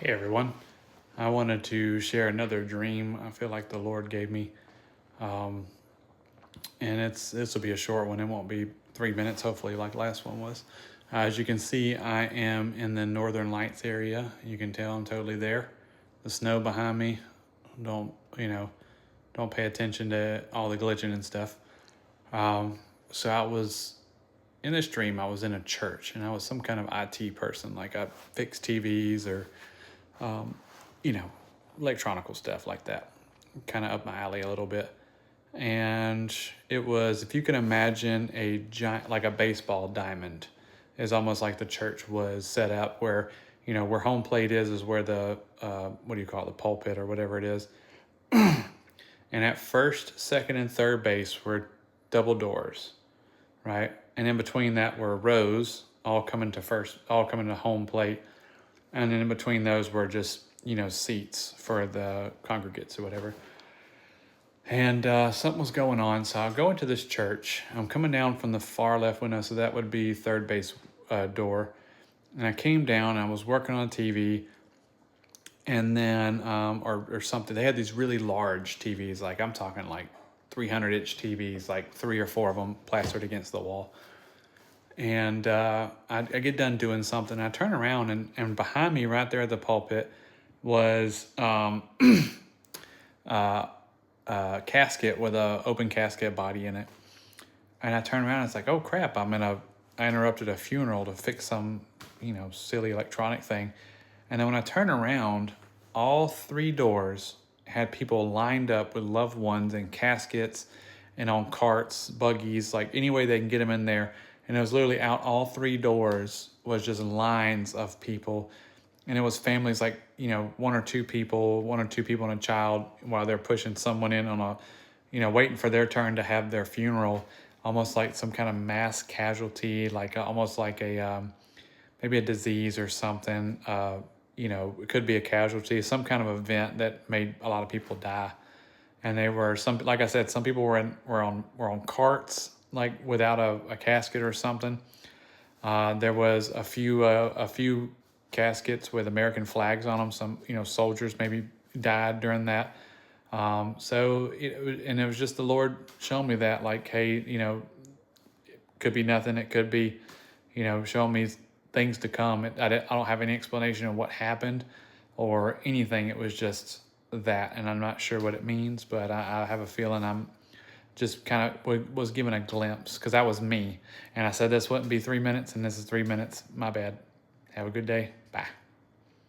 Hey everyone, I wanted to share another dream I feel like the Lord gave me. Um, and this will be a short one. It won't be 3 minutes, hopefully, like the last one was. As you can see, I am in the Northern Lights area. You can tell I'm totally there. The snow behind me, don't, don't pay attention to all the glitching and stuff. So I was in this dream, I was in a church and I was some kind of IT person. Like I fixed TVs or you know, electronical stuff like that. Kind of up my alley a little bit. And it was, if you can imagine a giant, like a baseball diamond, is almost like the church was set up where, where home plate is where the, what do you call it, the pulpit or whatever it is. And at first, second, and third base were double doors, right? And in between that were rows, all coming to home plate. And then in between those were just seats for the congregates or whatever. And something was going on, so I go into this church. I'm coming down from the far left window, so that would be third base door. And I came down. I was working on TV, and then or something. They had these really large TVs, like I'm talking like 300-inch TVs, like 3 or 4 of them plastered against the wall. And I get done doing something. I turn around, and behind me, right there at the pulpit, was a casket with a open casket body in it. And I turn around, and it's like, oh crap! I interrupted a funeral to fix some, silly electronic thing. And then when I turn around, all 3 doors had people lined up with loved ones in caskets and on carts, buggies, like any way they can get them in there. And it was literally out all 3 doors was just lines of people. And it was families like, 1 or 2 people and a child while they're pushing someone in on waiting for their turn to have their funeral, almost like some kind of mass casualty, like almost like maybe a disease or something. It could be a casualty, some kind of event that made a lot of people die. And they were like I said, some people were on carts, like without a casket or something. There was a few caskets with American flags on them. Some soldiers maybe died during that. And it was just the Lord showing me that, like, hey, it could be nothing. It could be, showing me things to come. I don't have any explanation of what happened or anything. It was just that, and I'm not sure what it means, but I have a feeling I'm just kind of was given a glimpse, because that was me. And I said this wouldn't be 3 minutes, and this is 3 minutes. My bad. Have a good day. Bye.